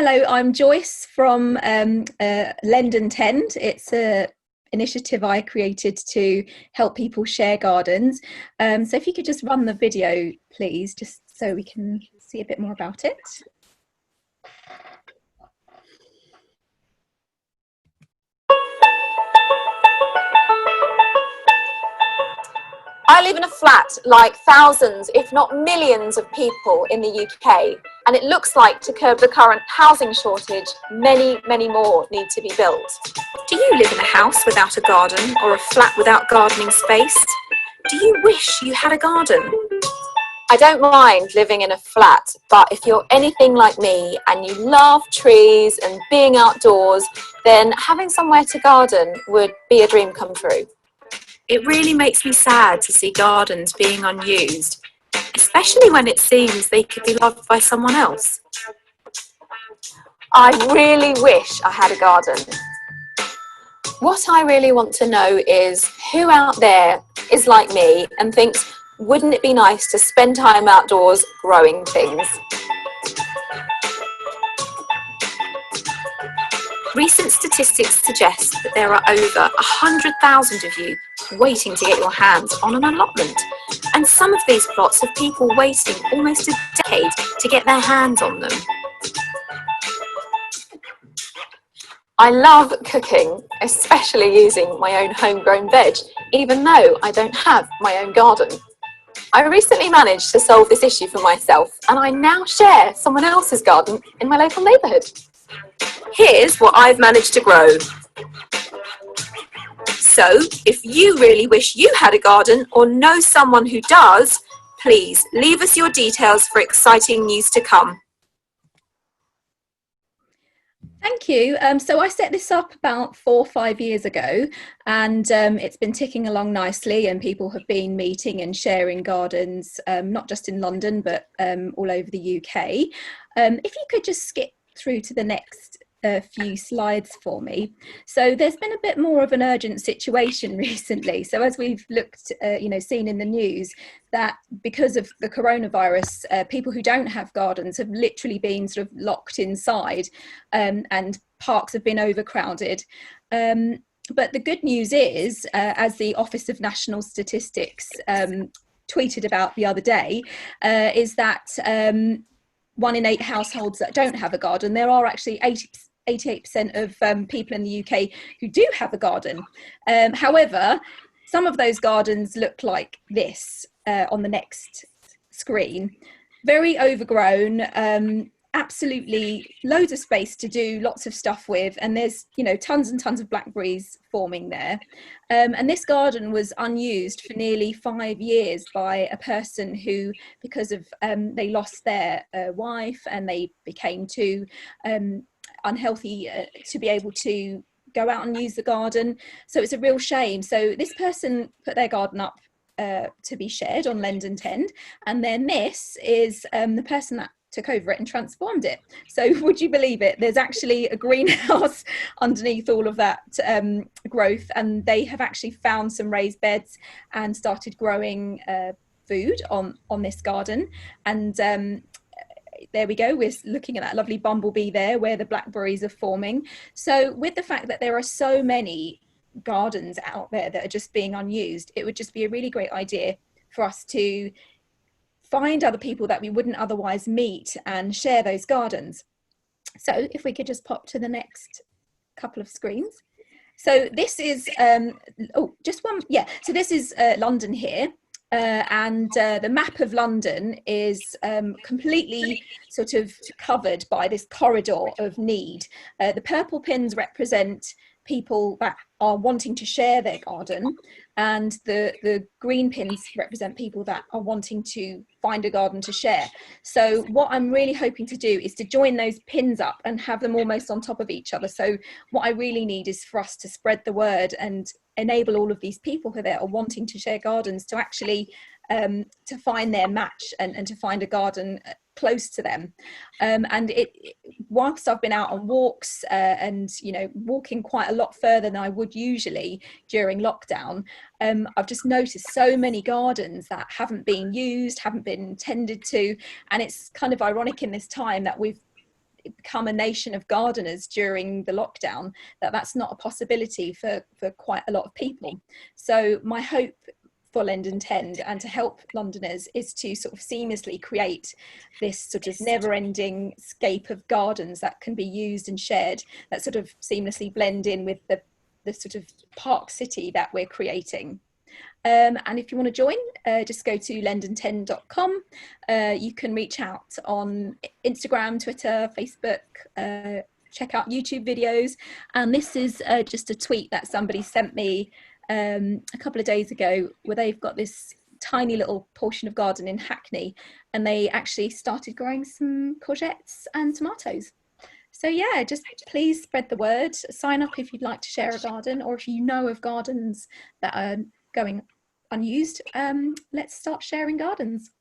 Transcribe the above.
Hello, I'm Joyce from Lend and Tend. It's a initiative I created to help people share gardens. So if you could just run the video, please, just so we can see a bit more about it. I live in a flat like thousands, if not millions of people in the UK, and it looks like to curb the current housing shortage, many more need to be built. Do you live in a house without a garden or a flat without gardening space? Do you wish you had a garden? I don't mind living in a flat, but if you're anything like me and you love trees and being outdoors, then having somewhere to garden would be a dream come true. It really makes me sad to see gardens being unused, especially when it seems they could be loved by someone else. I really wish I had a garden. What I really want to know is who out there is like me and thinks, wouldn't it be nice to spend time outdoors growing things? Recent statistics suggest that there are over 100,000 of you waiting to get your hands on an allotment. And some of these plots have people waiting almost a decade to get their hands on them. I love cooking, especially using my own homegrown veg, even though I don't have my own garden. I recently managed to solve this issue for myself, and I now share someone else's garden in my local neighbourhood. Here's what I've managed to grow. So, if you really wish you had a garden or know someone who does, please leave us your details for exciting news to come. Thank you. So I set this up about 4 or 5 years ago, and it's been ticking along nicely, and people have been meeting and sharing gardens, not just in London, but all over the UK. If you could just skip through to the next few slides for me. So there's been a bit more of an urgent situation recently. So as we've looked, seen in the news, that because of the coronavirus, people who don't have gardens have literally been sort of locked inside, and parks have been overcrowded. But the good news is, as the Office of National Statistics tweeted about the other day, is that 1 in 8 households that don't have a garden, there are actually 88% of people in the UK who do have a garden. However, some of those gardens look like this on the next screen. Very overgrown, absolutely loads of space to do lots of stuff with, and there's tons and tons of blackberries forming there. And this garden was unused for nearly 5 years by a person who, because of they lost their wife and they became too unhealthy to be able to go out and use the garden. So it's a real shame. So this person put their garden up to be shared on Lend and Tend, and then this is the person that took over it and transformed it. So would you believe it, there's actually a greenhouse underneath all of that growth, and they have actually found some raised beds and started growing food on this garden. And there we go, we're looking at that lovely bumblebee there where the blackberries are forming. So with the fact that there are so many gardens out there that are just being unused, it would just be a really great idea for us to find other people that we wouldn't otherwise meet and share those gardens. So if we could just pop to the next couple of screens. So this is so this is London here. And the map of London is completely sort of covered by this corridor of need. The purple pins represent people that are wanting to share their garden, and the green pins represent people that are wanting to find a garden to share. So what I'm really hoping to do is to join those pins up and have them almost on top of each other. So what I really need is for us to spread the word and enable all of these people who are wanting to share gardens to actually to find their match and to find a garden close to them. And whilst I've been out on walks and walking quite a lot further than I would usually during lockdown, I've just noticed so many gardens that haven't been used, haven't been tended to, and it's kind of ironic in this time that become a nation of gardeners during the lockdown, that's not a possibility for quite a lot of people. So my hope for Lend and Tend and to help Londoners is to sort of seamlessly create this sort of never-ending scape of gardens that can be used and shared, that sort of seamlessly blend in with the sort of park city that we're creating. And if you want to join, just go to lendandtend.com. You can reach out on Instagram, Twitter, Facebook, check out YouTube videos. And this is just a tweet that somebody sent me a couple of days ago, where they've got this tiny little portion of garden in Hackney, and they actually started growing some courgettes and tomatoes. So yeah, just please spread the word. Sign up if you'd like to share a garden, or if you know of gardens that are going unused. Let's start sharing gardens.